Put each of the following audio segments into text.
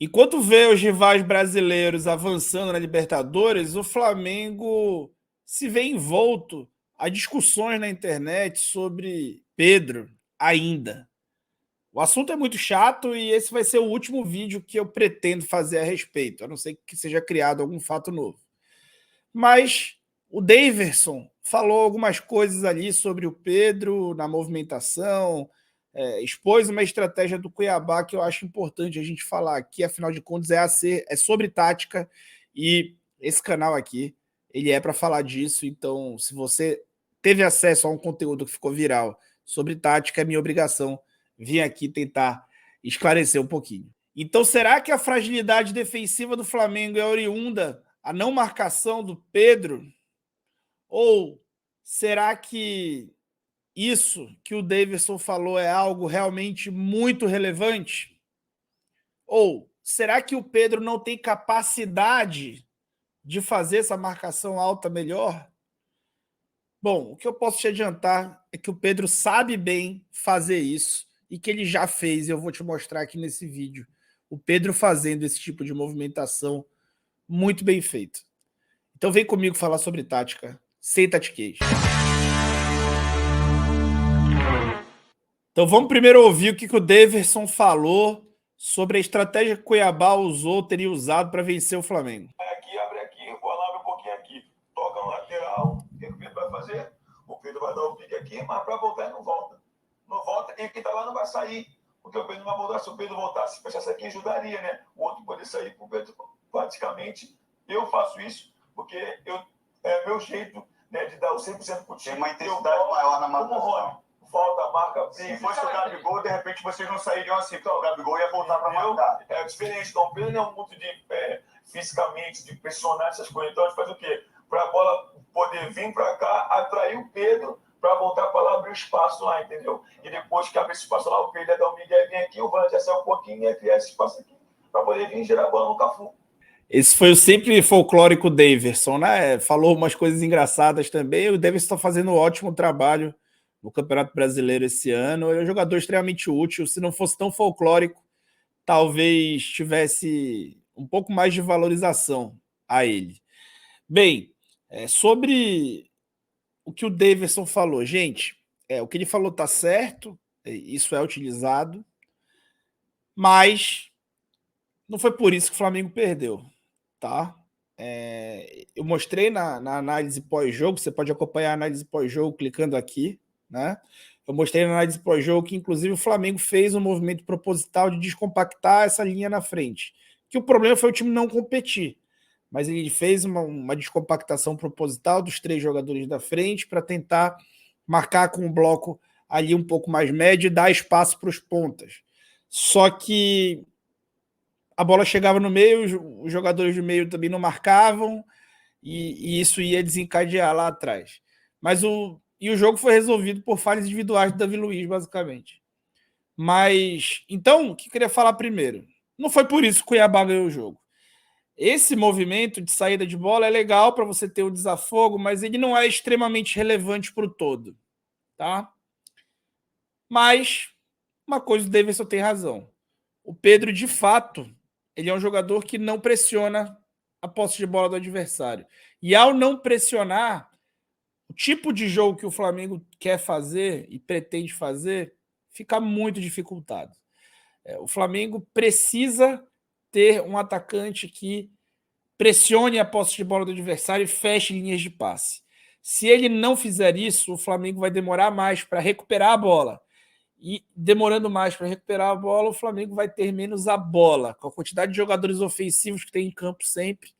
Enquanto vê os rivais brasileiros avançando na Libertadores, o Flamengo se vê envolto a discussões na internet sobre Pedro ainda. O assunto é muito chato e esse vai ser o último vídeo que eu pretendo fazer a respeito, a não ser que seja criado algum fato novo. Mas o Daverson falou algumas coisas ali sobre o Pedro na movimentação, expôs uma estratégia do Cuiabá que eu acho importante a gente falar aqui, afinal de contas é sobre tática e esse canal aqui ele é para falar disso, então se você teve acesso a um conteúdo que ficou viral sobre tática, é minha obrigação vir aqui tentar esclarecer um pouquinho. Então será que a fragilidade defensiva do Flamengo é oriunda a não marcação do Pedro? Ou será que isso que o Davidson falou é algo realmente muito relevante? Ou será que o Pedro não tem capacidade de fazer essa marcação alta melhor? Bom, o que eu posso te adiantar é que o Pedro sabe bem fazer isso e que ele já fez, e eu vou te mostrar aqui nesse vídeo, o Pedro fazendo esse tipo de movimentação muito bem feito. Então vem comigo falar sobre tática, sem tatiquez. Então vamos primeiro ouvir o que o Daverson falou sobre a estratégia que o Cuiabá teria usado para vencer o Flamengo. Aqui, abre aqui, rola abre um pouquinho aqui. Toca no lateral, o que o Pedro vai fazer? O Pedro vai dar o pique aqui, mas para voltar ele não volta. Não volta, e quem tá lá não vai sair. Porque o Pedro não vai voltar. Se o Pedro voltasse, se fechasse aqui, ajudaria, né? O outro poder sair com o Pedro. Praticamente, eu faço isso, porque é meu jeito, né, de dar o 100% pro time. Tem uma intensidade maior na marcação. Volta a marca. Se fosse o Gabigol, de repente vocês não sairiam assim, porque o Gabigol ia voltar para marcar. É diferente. Então, o Pedro é muito de fisicamente, de pressionar essas coisas. Então, a gente faz o quê? Para a bola poder vir para cá, atrair o Pedro para voltar para lá, abrir o espaço lá, entendeu? E depois que abrir esse espaço lá, o Pedro ia dar o Miguel, vem aqui, o Volante ia sair um pouquinho e ia criar esse espaço aqui para poder vir gerar a bola no Cafu. Esse foi o sempre folclórico Daverson, né? Falou umas coisas engraçadas também. O Daverson está fazendo um ótimo trabalho no Campeonato Brasileiro esse ano. Ele é um jogador extremamente útil. Se não fosse tão folclórico, talvez tivesse um pouco mais de valorização a ele. Bem, sobre o que o Daverson falou, gente, o que ele falou está certo, isso é utilizado, mas não foi por isso que o Flamengo perdeu, tá? Eu mostrei na análise pós-jogo, você pode acompanhar a análise pós-jogo clicando aqui, né? Eu mostrei na análise pós-jogo que, inclusive, o Flamengo fez um movimento proposital de descompactar essa linha na frente. Que o problema foi o time não competir, mas ele fez uma descompactação proposital dos 3 jogadores da frente para tentar marcar com um bloco ali um pouco mais médio e dar espaço para os pontas. Só que a bola chegava no meio, os jogadores do meio também não marcavam, e isso ia desencadear lá atrás. Mas o jogo foi resolvido por falhas individuais do Davi Luiz, basicamente. Mas, então, o que eu queria falar primeiro? Não foi por isso que o Cuiabá ganhou o jogo. Esse movimento de saída de bola é legal para você ter o desafogo, mas ele não é extremamente relevante para o todo, tá? Mas, uma coisa o Davidson tem razão. O Pedro, de fato, ele é um jogador que não pressiona a posse de bola do adversário. E ao não pressionar, o tipo de jogo que o Flamengo quer fazer e pretende fazer fica muito dificultado. O Flamengo precisa ter um atacante que pressione a posse de bola do adversário e feche linhas de passe. Se ele não fizer isso, o Flamengo vai demorar mais para recuperar a bola. E demorando mais para recuperar a bola, o Flamengo vai ter menos a bola. Com a quantidade de jogadores ofensivos que tem em campo sempre,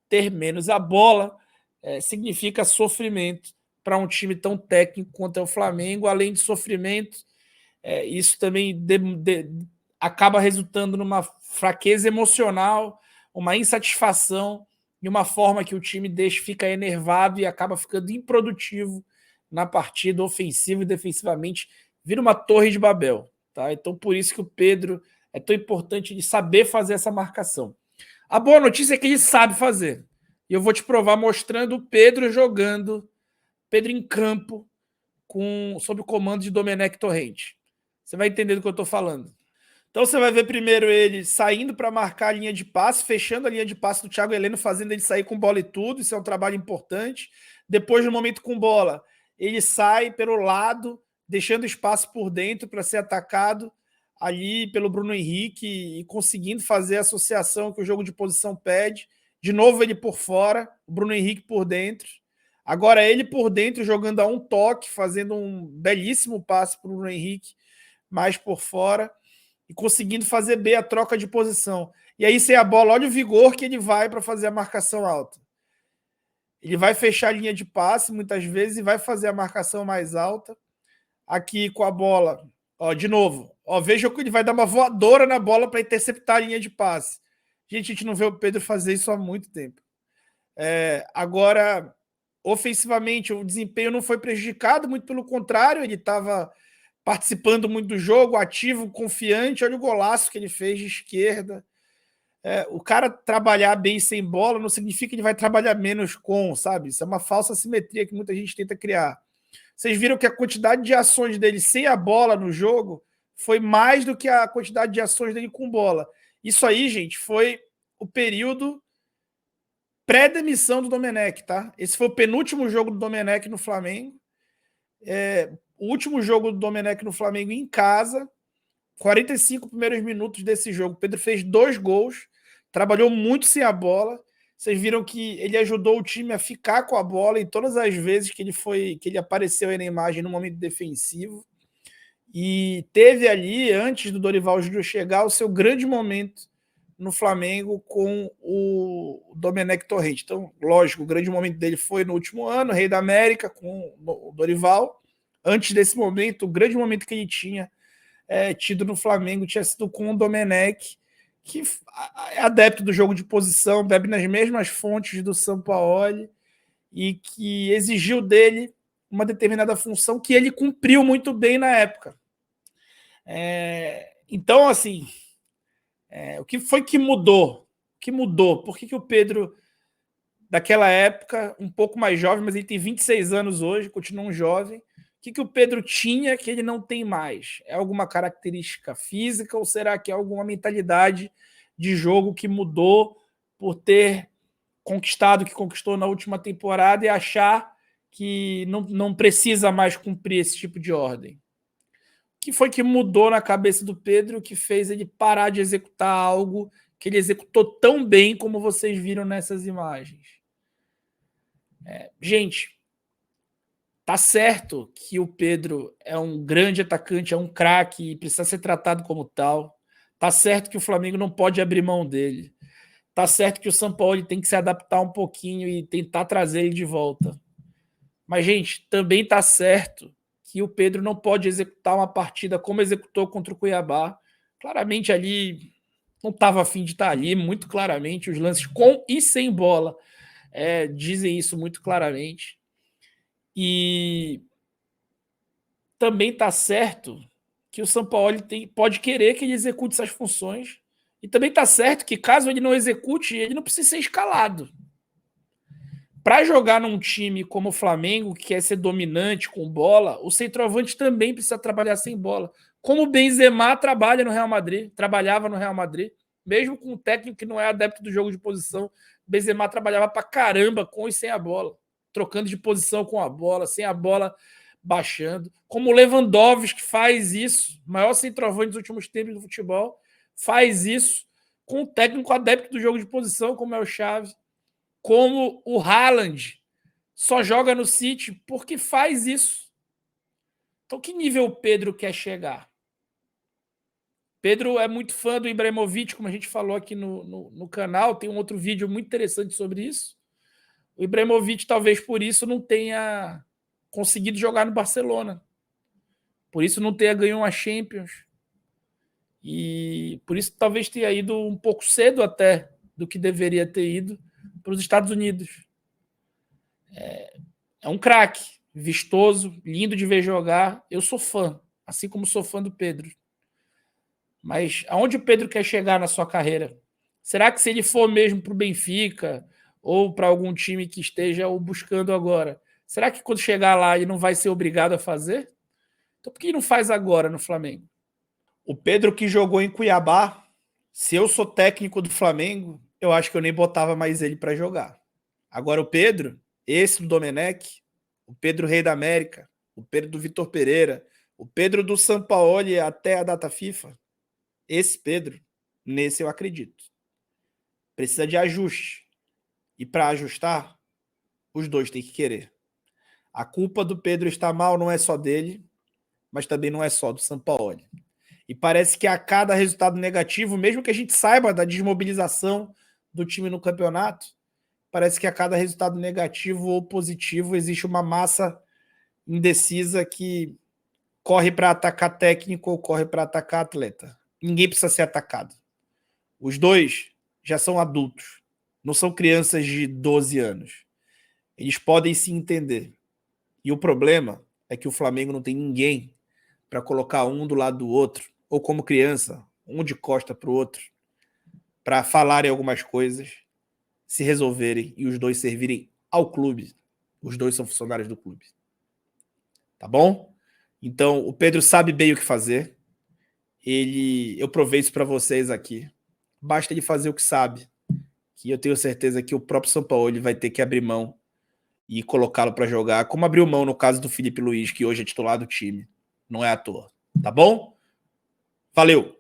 ter menos a bola significa sofrimento para um time tão técnico quanto é o Flamengo. Além de sofrimento, isso também acaba resultando numa fraqueza emocional, uma insatisfação e uma forma que o time fica enervado e acaba ficando improdutivo na partida, ofensiva e defensivamente, vira uma torre de Babel. Tá? Então, por isso que o Pedro é tão importante de saber fazer essa marcação. A boa notícia é que ele sabe fazer. E eu vou te provar mostrando o Pedro jogando, Pedro em campo, sob o comando de Domenech Torrente. Você vai entender do que eu estou falando. Então você vai ver primeiro ele saindo para marcar a linha de passe, fechando a linha de passe do Thiago Heleno, fazendo ele sair com bola e tudo. Isso é um trabalho importante. Depois, no momento com bola, ele sai pelo lado, deixando espaço por dentro para ser atacado ali pelo Bruno Henrique e conseguindo fazer a associação que o jogo de posição pede. De novo ele por fora, o Bruno Henrique por dentro. Agora ele por dentro jogando a um toque, fazendo um belíssimo passe para o Bruno Henrique, mais por fora, e conseguindo fazer bem a troca de posição. E aí, sem a bola, olha o vigor que ele vai para fazer a marcação alta. Ele vai fechar a linha de passe muitas vezes e vai fazer a marcação mais alta. Aqui com a bola, ó, de novo, ó, veja que ele vai dar uma voadora na bola para interceptar a linha de passe. Gente, a gente não vê o Pedro fazer isso há muito tempo. Agora, ofensivamente, o desempenho não foi prejudicado, muito pelo contrário, ele estava participando muito do jogo, ativo, confiante. Olha o golaço que ele fez de esquerda. O cara trabalhar bem sem bola não significa que ele vai trabalhar menos com, sabe? Isso é uma falsa simetria que muita gente tenta criar. Vocês viram que a quantidade de ações dele sem a bola no jogo foi mais do que a quantidade de ações dele com bola. Isso aí, gente, foi o período pré-demissão do Domenech, tá? Esse foi o penúltimo jogo do Domenech no Flamengo. O último jogo do Domenech no Flamengo em casa, 45 primeiros minutos desse jogo. O Pedro fez 2 gols, trabalhou muito sem a bola. Vocês viram que ele ajudou o time a ficar com a bola em todas as vezes que ele apareceu aí na imagem no momento defensivo. E teve ali, antes do Dorival Júnior chegar, o seu grande momento no Flamengo com o Domenech Torrente. Então, lógico, o grande momento dele foi no último ano, Rei da América, com o Dorival. Antes desse momento, o grande momento que ele tinha tido no Flamengo tinha sido com o Domenech, que é adepto do jogo de posição, bebe nas mesmas fontes do Sampaoli e que exigiu dele uma determinada função que ele cumpriu muito bem na época. Então, assim, o que foi que mudou? O que mudou? Por que o Pedro, daquela época, um pouco mais jovem, mas ele tem 26 anos hoje, continua um jovem, o que o Pedro tinha que ele não tem mais? É alguma característica física ou será que é alguma mentalidade de jogo que mudou por ter conquistado o que conquistou na última temporada e achar que não precisa mais cumprir esse tipo de ordem? O que foi que mudou na cabeça do Pedro que fez ele parar de executar algo que ele executou tão bem como vocês viram nessas imagens? Gente, tá certo que o Pedro é um grande atacante, é um craque e precisa ser tratado como tal. Tá certo que o Flamengo não pode abrir mão dele. Tá certo que o Sampaoli tem que se adaptar um pouquinho e tentar trazer ele de volta. Mas, gente, também tá certo que o Pedro não pode executar uma partida como executou contra o Cuiabá. Claramente ali não estava a fim de estar ali, muito claramente. Os lances com e sem bola dizem isso muito claramente. E também está certo que o Sampaoli pode querer que ele execute essas funções. E também está certo que, caso ele não execute, ele não precisa ser escalado. Para jogar num time como o Flamengo, que quer ser dominante com bola, o centroavante também precisa trabalhar sem bola. Como o Benzema trabalhava no Real Madrid, mesmo com um técnico que não é adepto do jogo de posição, Benzema trabalhava para caramba com e sem a bola, trocando de posição com a bola, sem a bola baixando. Como o Lewandowski faz isso, maior centroavante dos últimos tempos do futebol, faz isso com um técnico adepto do jogo de posição, como é o Xavi. Como o Haaland só joga no City porque faz isso. Então, que nível o Pedro quer chegar? Pedro é muito fã do Ibrahimovic, como a gente falou aqui no canal. Tem um outro vídeo muito interessante sobre isso. O Ibrahimovic, talvez por isso, não tenha conseguido jogar no Barcelona. Por isso não tenha ganho uma Champions. E por isso talvez tenha ido um pouco cedo até do que deveria ter ido para os Estados Unidos. É um craque, vistoso, lindo de ver jogar. Eu sou fã, assim como sou fã do Pedro. Mas aonde o Pedro quer chegar na sua carreira? Será que se ele for mesmo para o Benfica ou para algum time que esteja o buscando agora, será que quando chegar lá ele não vai ser obrigado a fazer? Então por que ele não faz agora no Flamengo? O Pedro que jogou em Cuiabá, se eu sou técnico do Flamengo, eu acho que eu nem botava mais ele para jogar. Agora o Pedro, esse do Domenech, o Pedro Rei da América, o Pedro do Vitor Pereira, o Pedro do Sampaoli até a data FIFA, esse Pedro, nesse eu acredito. Precisa de ajuste. E para ajustar, os dois têm que querer. A culpa do Pedro estar mal não é só dele, mas também não é só do Sampaoli. E parece que a cada resultado negativo, mesmo que a gente saiba da desmobilização do time no campeonato, parece que a cada resultado negativo ou positivo existe uma massa indecisa que corre para atacar técnico ou corre para atacar atleta. Ninguém precisa ser atacado. Os dois já são adultos, não são crianças de 12 anos. Eles podem se entender. E o problema é que o Flamengo não tem ninguém para colocar um do lado do outro, ou como criança, um de costa para o outro, para falarem algumas coisas, se resolverem e os dois servirem ao clube. Os dois são funcionários do clube. Tá bom? Então, o Pedro sabe bem o que fazer. Eu provei isso para vocês aqui. Basta ele fazer o que sabe, que eu tenho certeza que o próprio Sampaoli vai ter que abrir mão e colocá-lo para jogar, como abriu mão no caso do Felipe Luiz, que hoje é titular do time. Não é à toa. Tá bom? Valeu!